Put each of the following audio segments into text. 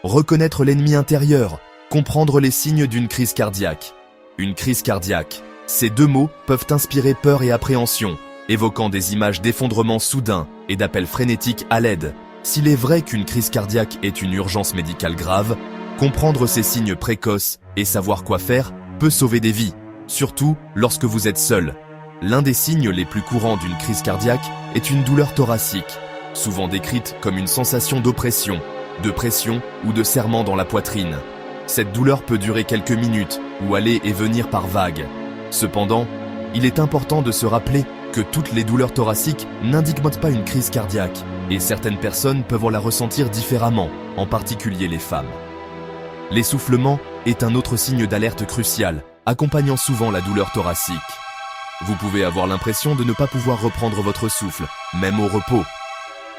Reconnaître l'ennemi intérieur, comprendre les signes d'une crise cardiaque. Une crise cardiaque. Ces deux mots peuvent inspirer peur et appréhension, évoquant des images d'effondrement soudain et d'appels frénétiques à l'aide. S'il est vrai qu'une crise cardiaque est une urgence médicale grave, comprendre ces signes précoces et savoir quoi faire peut sauver des vies, surtout lorsque vous êtes seul. L'un des signes les plus courants d'une crise cardiaque est une douleur thoracique, souvent décrite comme une sensation d'oppression, de pression ou de serrement dans la poitrine. Cette douleur peut durer quelques minutes ou aller et venir par vagues. Cependant, il est important de se rappeler que toutes les douleurs thoraciques n'indiquent pas une crise cardiaque, et certaines personnes peuvent la ressentir différemment, en particulier les femmes. L'essoufflement est un autre signe d'alerte crucial, accompagnant souvent la douleur thoracique. Vous pouvez avoir l'impression de ne pas pouvoir reprendre votre souffle, même au repos.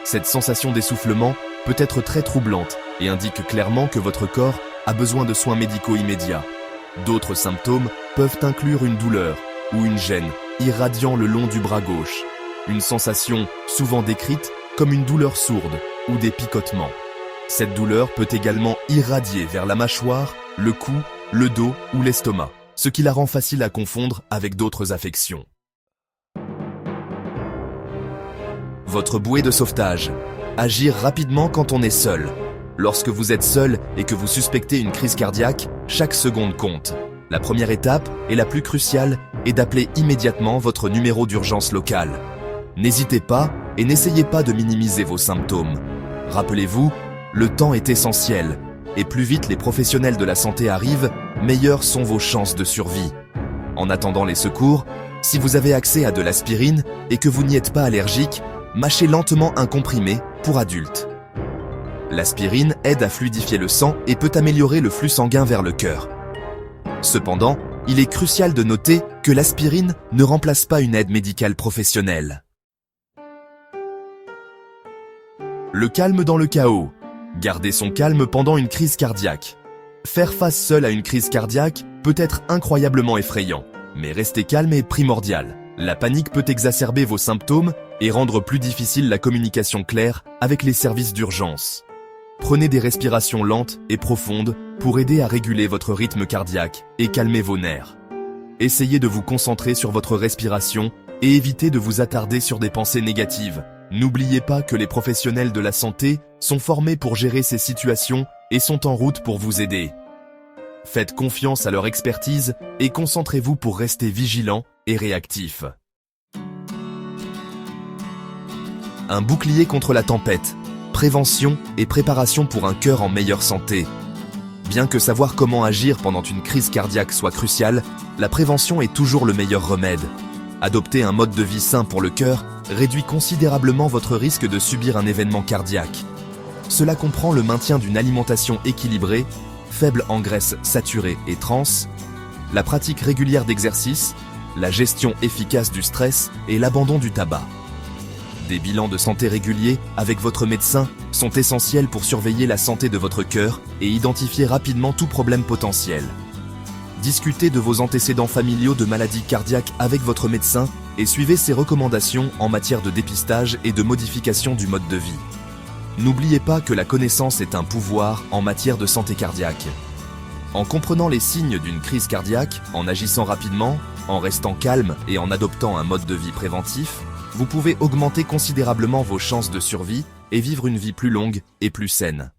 Cette sensation d'essoufflement peut être très troublante et indique clairement que votre corps a besoin de soins médicaux immédiats. D'autres symptômes peuvent inclure une douleur ou une gêne irradiant le long du bras gauche, une sensation souvent décrite comme une douleur sourde ou des picotements. Cette douleur peut également irradier vers la mâchoire, le cou, le dos ou l'estomac, ce qui la rend facile à confondre avec d'autres affections. Votre bouée de sauvetage. Agir rapidement quand on est seul. Lorsque vous êtes seul et que vous suspectez une crise cardiaque, chaque seconde compte. La première étape, et la plus cruciale, est d'appeler immédiatement votre numéro d'urgence local. N'hésitez pas et n'essayez pas de minimiser vos symptômes. Rappelez-vous, le temps est essentiel, et plus vite les professionnels de la santé arrivent, meilleures sont vos chances de survie. En attendant les secours, si vous avez accès à de l'aspirine et que vous n'y êtes pas allergique, mâchez lentement un comprimé pour adultes. L'aspirine aide à fluidifier le sang et peut améliorer le flux sanguin vers le cœur. Cependant, il est crucial de noter que l'aspirine ne remplace pas une aide médicale professionnelle. Le calme dans le chaos. Garder son calme pendant une crise cardiaque. Faire face seul à une crise cardiaque peut être incroyablement effrayant, mais rester calme est primordial. La panique peut exacerber vos symptômes et rendre plus difficile la communication claire avec les services d'urgence. Prenez des respirations lentes et profondes pour aider à réguler votre rythme cardiaque et calmer vos nerfs. Essayez de vous concentrer sur votre respiration et évitez de vous attarder sur des pensées négatives. N'oubliez pas que les professionnels de la santé sont formés pour gérer ces situations et sont en route pour vous aider. Faites confiance à leur expertise et concentrez-vous pour rester vigilant et réactif. Un bouclier contre la tempête. Prévention et préparation pour un cœur en meilleure santé. Bien que savoir comment agir pendant une crise cardiaque soit crucial, la prévention est toujours le meilleur remède. Adopter un mode de vie sain pour le cœur réduit considérablement votre risque de subir un événement cardiaque. Cela comprend le maintien d'une alimentation équilibrée, faible en graisses saturées et trans, la pratique régulière d'exercice, la gestion efficace du stress et l'abandon du tabac. Des bilans de santé réguliers avec votre médecin sont essentiels pour surveiller la santé de votre cœur et identifier rapidement tout problème potentiel. Discutez de vos antécédents familiaux de maladies cardiaques avec votre médecin et suivez ses recommandations en matière de dépistage et de modification du mode de vie. N'oubliez pas que la connaissance est un pouvoir en matière de santé cardiaque. En comprenant les signes d'une crise cardiaque, en agissant rapidement, en restant calme et en adoptant un mode de vie préventif, vous pouvez augmenter considérablement vos chances de survie et vivre une vie plus longue et plus saine.